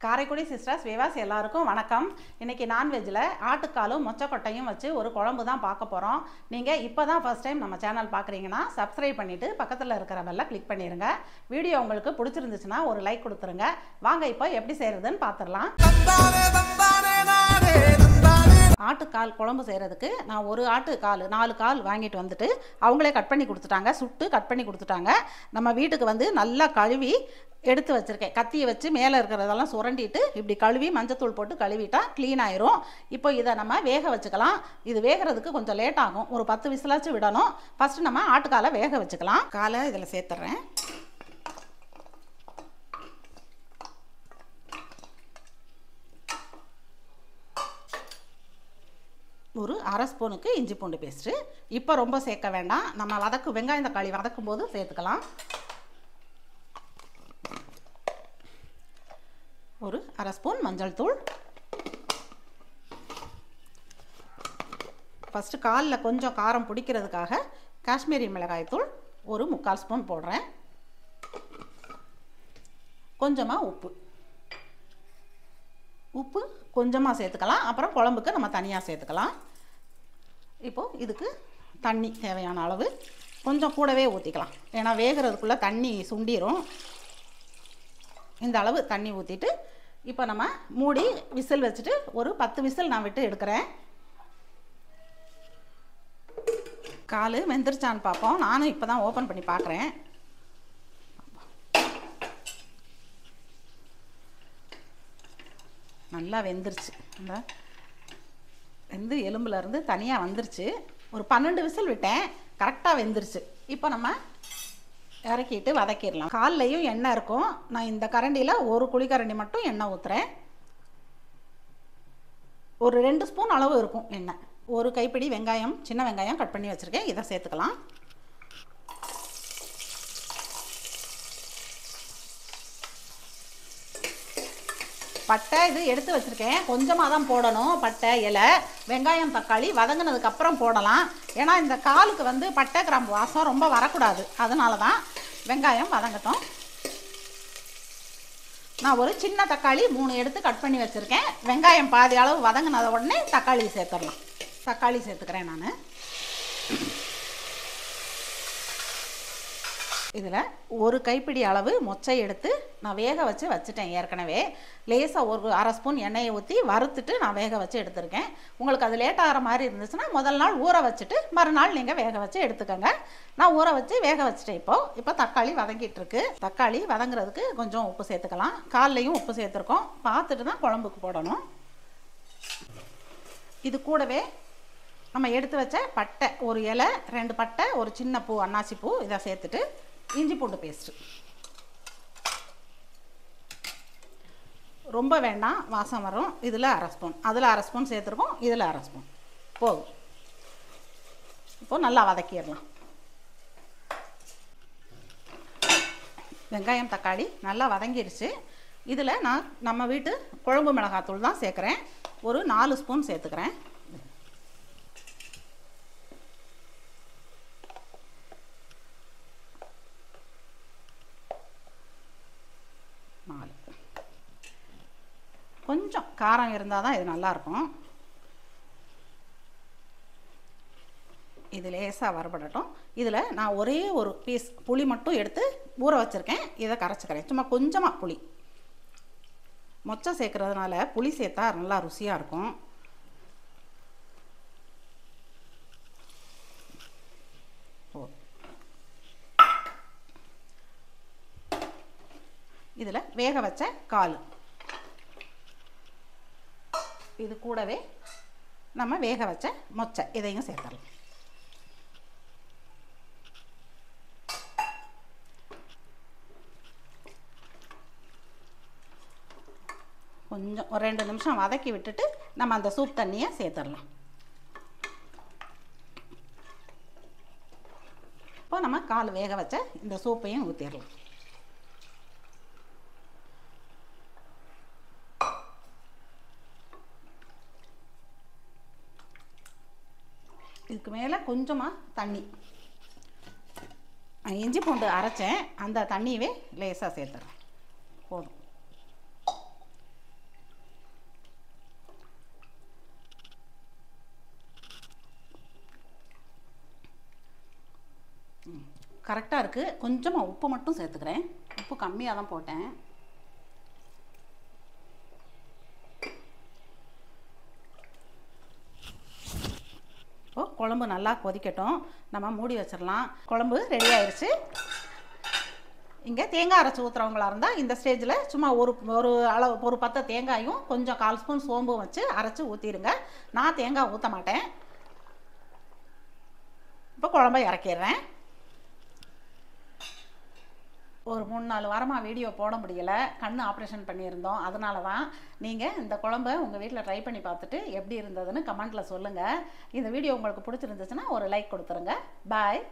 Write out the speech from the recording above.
Karaikudi sisters விவாஸ் எல்லாருக்கும் வணக்கம். இன்னைக்கு நான்வெஜ்ல ஆட்டுக்காலும் மொச்சக்கொட்டையும் வச்சு ஒரு குழம்பு தான் பார்க்க போறோம். நீங்க இப்பதான் ஃபர்ஸ்ட் டைம் நம்ம சேனல் பார்க்குறீங்கன்னா சப்ஸ்கிரைப் பண்ணிட்டு பக்கத்துல இருக்கிற பெல்ல கிளிக் பண்ணிருங்க. வீடியோ உங்களுக்கு பிடிச்சிருந்துச்சுன்னா ஒரு லைக் கொடுத்துருங்க. வாங்க இப்போ எப்படி செய்யறதுன்னு பார்த்துடலாம். ஆட்டுக்கால் குழம்பு செய்கிறதுக்கு நான் ஒரு ஆட்டுக்கால் 4 கால் வாங்கிட்டு வந்துட்டு அவங்களே கட் பண்ணி கொடுத்துட்டாங்க, சுட்டு கட் பண்ணி கொடுத்துட்டாங்க. நம்ம வீட்டுக்கு வந்து நல்லா கழுவி எடுத்து வச்சுருக்கேன். கத்தியை வச்சு மேலே இருக்கிறதெல்லாம் சுரண்டிட்டு இப்படி கழுவி மஞ்சத்தூள் போட்டு கழுவிட்டா க்ளீன் ஆயிரும். இப்போ இதை நம்ம வேக வச்சுக்கலாம். இது வேகிறதுக்கு கொஞ்சம் லேட் ஆகும், ஒரு 10 விசிலாச்சும் விடணும். ஃபஸ்ட்டு நம்ம ஆட்டுக்காலை வேக வச்சுக்கலாம். காலை இதில் சேர்த்துட்றேன். ஒரு அரை ஸ்பூனுக்கு இஞ்சி பூண்டு பேஸ்ட்டு. இப்போ ரொம்ப சேர்க்க வேண்டாம், நம்ம வெங்காயம் தக்காளி வதக்கும் போது சேர்த்துக்கலாம். ஒரு அரை ஸ்பூன் மஞ்சள் தூள். ஃபஸ்ட்டு காலில் கொஞ்சம் காரம் பிடிக்கிறதுக்காக காஷ்மீரி மிளகாய் தூள் ஒரு 3/4 ஸ்பூன் போடுறேன். கொஞ்சமாக உப்பு கொஞ்சமாக சேர்த்துக்கலாம், அப்புறம் குழம்புக்கு நம்ம தனியாக சேர்த்துக்கலாம். இப்போது இதுக்கு தண்ணி தேவையான அளவு கொஞ்சம் கூடவே ஊற்றிக்கலாம், ஏன்னா வேகிறதுக்குள்ளே தண்ணி சுண்டிரும். இந்த அளவு தண்ணி ஊற்றிட்டு இப்போ நம்ம மூடி விசில் வச்சுட்டு ஒரு 10 விசில் நான் விட்டு எடுக்கிறேன். கால் வெந்துருச்சான்னு பார்ப்போம். நானும் இப்போ தான் ஓப்பன் பண்ணி பார்க்குறேன். நல்லா வெந்துருச்சு. இந்த வெந்து எலும்புலேருந்து தனியாக வந்துருச்சு. ஒரு 12 விசில் விட்டேன், கரெக்டாக வெந்துருச்சு. இப்போ நம்ம இறக்கிட்டு வதக்கிடலாம். கால்லையும் எண்ணெய் இருக்கும். நான் இந்த கரண்டியில் ஒரு குழிக்கரண்டி மட்டும் எண்ணெய் ஊற்றுறேன். ஒரு 2 ஸ்பூன் அளவு இருக்கும் எண்ணெய். ஒரு கைப்பிடி வெங்காயம், சின்ன வெங்காயம் கட் பண்ணி வச்சுருக்கேன், இதை சேர்த்துக்கலாம். பட்டை இது எடுத்து வச்சுருக்கேன், கொஞ்சமாக தான் போடணும். பட்டை இலை வெங்காயம் தக்காளி வதங்கினதுக்கப்புறம் போடலாம், ஏன்னா இந்த காலுக்கு வந்து பட்டை கிராம்பு வாசம் ரொம்ப வரக்கூடாது. அதனால தான் வெங்காயம் வதங்கட்டும். நான் ஒரு சின்ன தக்காளி 3 எடுத்து கட் பண்ணி வச்சுருக்கேன். வெங்காயம் பாதி அளவு வதங்கினத உடனே தக்காளி சேர்த்துடலாம். தக்காளி சேர்த்துக்கிறேன் நான். இதில் ஒரு கைப்பிடி அளவு மொச்சை எடுத்து நான் வேக வச்சு வச்சுட்டேன். ஏற்கனவே லேசாக ஒரு அரை ஸ்பூன் எண்ணெயை ஊற்றி வறுத்துட்டு நான் வேக வச்சு எடுத்துருக்கேன். உங்களுக்கு அது லேட் ஆகிற மாதிரி இருந்துச்சுன்னா முதல் நாள் ஊற வச்சுட்டு மறுநாள் நீங்கள் வேக வச்சு எடுத்துக்கோங்க. நான் ஊற வச்சு வேக வச்சுட்டேன். இப்போ தக்காளி வதங்கிட்டுருக்கு. தக்காளி வதங்குறதுக்கு கொஞ்சம் உப்பு சேர்த்துக்கலாம். கால்லையும் உப்பு சேர்த்துருக்கோம், பார்த்துட்டு தான் குழம்புக்கு போடணும். இது கூடவே நம்ம எடுத்து வச்ச பட்டை ஒரு இலை, 2 பட்டை, ஒரு சின்ன பூ அன்னாசி பூ, இதை சேர்த்துட்டு இஞ்சி பூண்டு பேஸ்ட்டு ரொம்ப வேண்டாம், வாசம் வரும். இதில் அரை ஸ்பூன், அதில் அரை ஸ்பூன் சேர்த்துருக்கோம், இதில் அரை ஸ்பூன் போதும். இப்போது நல்லா வதக்கிடலாம். வெங்காயம் தக்காளி நல்லா வதங்கிடுச்சு. இதில் நான் நம்ம வீட்டு குழம்பு மிளகாத்தூள் தான் சேர்க்குறேன். ஒரு 4 ஸ்பூன் சேர்த்துக்கிறேன். கொஞ்சம் காரம் இருந்தால் தான் இது நல்லாயிருக்கும். இது லேசாக வறுபடட்டும். இதில் நான் ஒரே ஒரு பீஸ் புளி மட்டும் எடுத்து ஊற வச்சுருக்கேன், இதை கரைச்சிக்கிறேன். சும்மா கொஞ்சமாக புளி. மொச்சை சேர்க்குறதுனால புளி சேர்த்தா நல்லா ருசியாக இருக்கும். இதில் வேக வச்ச கால், இது கூடவே நம்ம வேக வச்ச மொச்சை இதையும் சேர்த்துடலாம். கொஞ்சம் ஒரு 2 நிமிஷம் வதக்கி விட்டுட்டு நம்ம அந்த சூப் தண்ணியை சேர்த்துடலாம். இப்போ நம்ம கால் வேக வச்ச இந்த சூப்பையும் ஊற்றிடலாம். இதுக்கு மேலே கொஞ்சமாக தண்ணி, இஞ்சி பூண்டு அரைச்சேன், அந்த தண்ணியவே லேசாக சேர்த்துறேன். போதும். கரெக்டாக இருக்குது. கொஞ்சமாக உப்பு மட்டும் சேர்த்துக்கிறேன். உப்பு கம்மியாக தான் போட்டேன். இப்போ குழம்பு நல்லா கொதிக்கட்டும், நம்ம மூடி வச்சிடலாம். குழம்பு ரெடி ஆயிடுச்சு. இங்கே தேங்காய் அரைச்சி ஊற்றுறவங்களா இருந்தால் இந்த ஸ்டேஜில் சும்மா ஒரு அளவு ஒரு 10 தேங்காயும் கொஞ்சம் 1/4 ஸ்பூன் சோம்பும் வச்சு அரைச்சி ஊற்றிடுங்க. நான் தேங்காய் ஊற்ற மாட்டேன். இப்போ குழம்பை இறக்கிடுறேன். ஒரு 3-4 வாரமாக வீடியோ போட முடியலை, கண் ஆப்ரேஷன் பண்ணியிருந்தோம். அதனால தான். நீங்கள் இந்த குழம்பை உங்கள் வீட்டில் ட்ரை பண்ணி பார்த்துட்டு எப்படி இருந்ததுன்னு கமெண்ட்டில் சொல்லுங்கள். இந்த வீடியோ உங்களுக்கு பிடிச்சிருந்துச்சுன்னா ஒரு லைக் கொடுத்துருங்க. பாய்.